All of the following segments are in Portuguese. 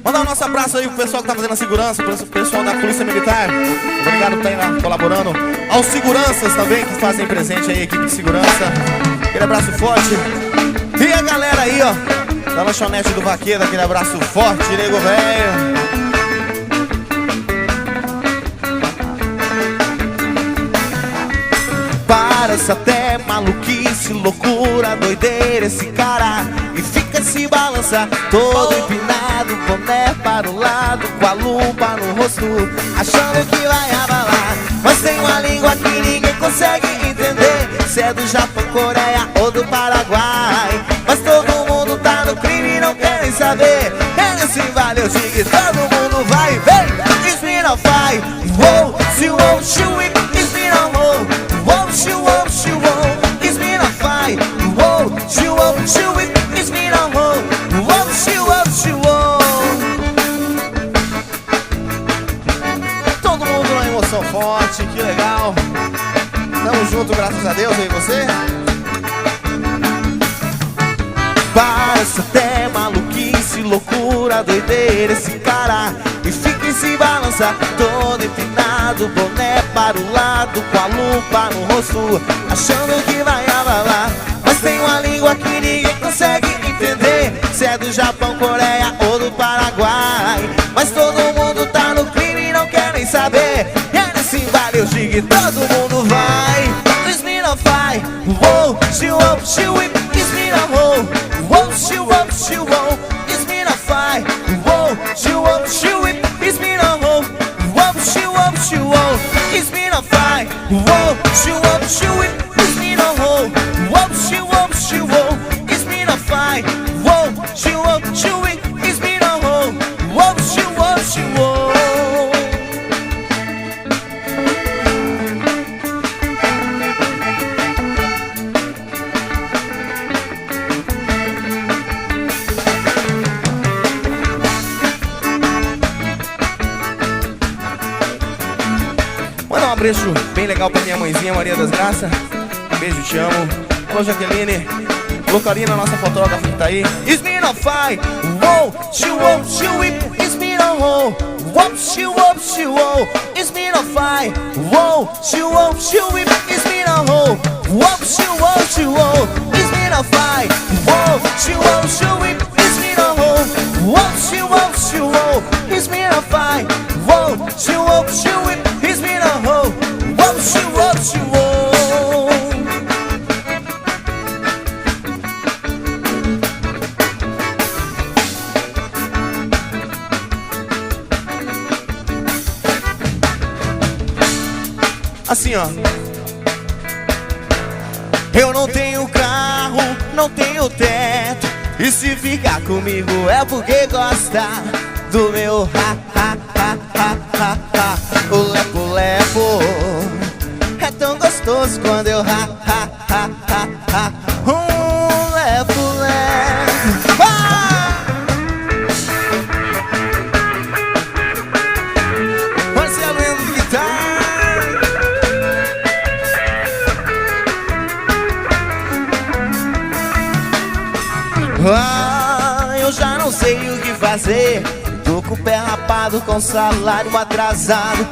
Mandar o nosso abraço aí pro pessoal que tá fazendo a segurança, pro pessoal da Polícia Militar. Obrigado por estar aí colaborando. Aos seguranças também que fazem presente aí, a equipe de segurança. Aquele abraço forte. E a galera aí, ó, da lanchonete do Vaqueiro, aquele abraço forte, nego velho. Parece até maluquice, loucura, doideira esse cara. E fica se balança, todo empinado, boné para o lado, com a lupa no rosto, achando que vai abalar. Mas tem uma língua que ninguém consegue entender, se é do Japão, Coreia ou do Paraguai. Mas todo mundo tá no crime e não querem saber. É nesse vale eu digo que todo mundo vai. Vem, it's me no fight. Whoa, se won't shoot it, it's me no more. Whoa, she won't, it's me no fight. Whoa, she won't shoot it, it's me no more. Whoa, she won't. Todo mundo na emoção forte, que legal. Tamo junto, graças a Deus, eu e você. Parece até maluquice, loucura, doideira esse cara. E fica e se balança, todo empinado, boné para o lado, com a lupa no rosto, achando que vai abalar. Mas tem uma língua que ninguém consegue entender, se é do Japão, Coreia ou do Paraguai. Mas todo mundo tá no crime e não quer nem saber. E é nesse vale eu digo que todo mundo vai. It's me no fight. Whoa, she won't, it's me no more. Whoa, she won't, it's me no fight. Whoa, she won't, it's me no more. Whoa, she won't, it's me no fight. Whoa, she won't, it's me no more. Whoa, she won't, it's me no fight. Whoa, she won't, it's me no more. Whoa, she won't. Manda um abraço bem legal pra minha mãezinha Maria das Graças. Beijo, te amo. Alô, Jaqueline. Alô, Karina, nossa fotógrafa que tá aí. It's me no fight. Whoa, she won't, it's me no home. Whoa, she won't, it's me no fight. Whoa, she won't, it's me no home. Whoa, she won't, it's me no fight. Whoa, she won't, it's me no home. Whoa, she won't, it's me no fight. Whoa, she won't, it's me no home. Whoa, she won't. Assim, ó. Eu não tenho carro, não tenho teto, e se ficar comigo é porque gosta do meu ha. O lepo-lepo é tão gostoso quando eu ha. Lepo-lepo. Marcelo indo guitarra. Eu já não sei o que fazer. Tô com o pé rapado, com o salário atrasado.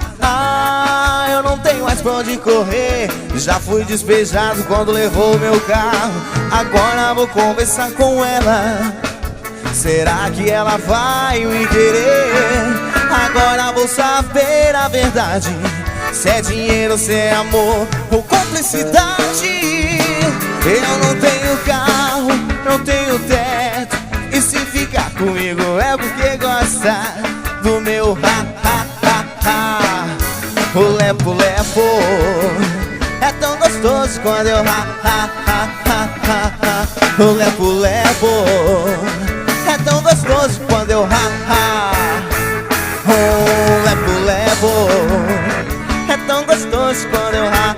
Eu não tenho mais pra onde correr. Já fui despejado quando levou meu carro. Agora vou conversar com ela. Será que ela vai me querer? Agora vou saber a verdade. Se é dinheiro, se é amor ou cumplicidade. Eu não tenho carro, não tenho teto, e se ficar comigo é porque gosta do meu ha. O lepo-lepo é tão gostoso quando eu ha. O lepo-lepo é tão gostoso quando eu ha. O lepo-lepo é tão gostoso quando eu ha.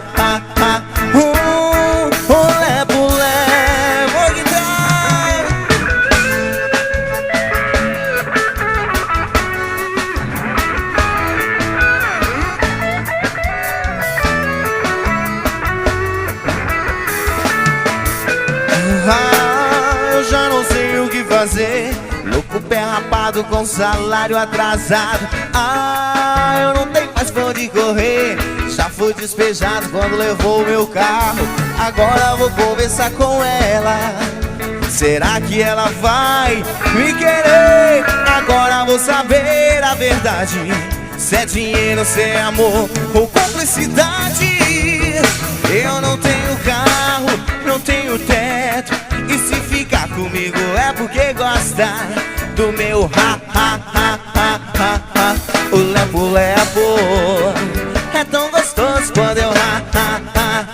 Eu já não sei o que fazer. fazer. Louco, pé rapado com salário atrasado. Ah, eu não tenho mais pra onde correr. Já fui despejado quando levou o meu carro. Agora vou conversar com ela. Será que ela vai me querer? Agora vou saber a verdade. Se é dinheiro, se é amor ou cumplicidade. Eu não tenho carro, não tenho teto. E se ficar comigo é porque gosta do meu ha-ha-ha-ha-ha-ha. O lepo-lepo é tão gostoso quando eu ha-ha-ha.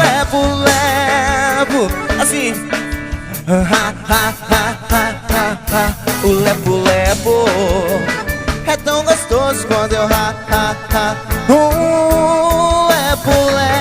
Lepo-lepo, assim, ha-ha-ha-ha-ha-ha. O lepo-lepo é tão gostoso quando eu ha-ha-ha. Lepo-lepo.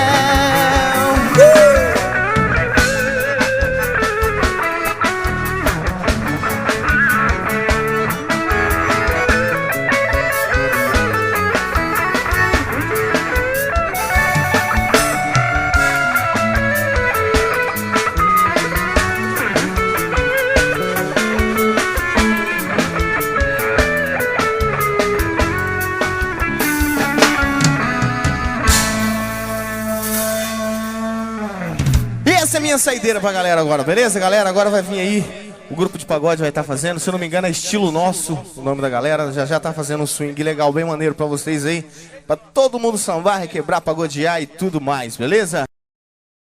Essa é a minha saideira pra galera agora, beleza, galera? Agora vai vir aí, o grupo de pagode vai estar fazendo, se eu não me engano é Estilo Nosso, o nome da galera. Já tá fazendo um swing legal, bem maneiro pra vocês aí, pra todo mundo sambar, requebrar, pagodear e tudo mais, beleza?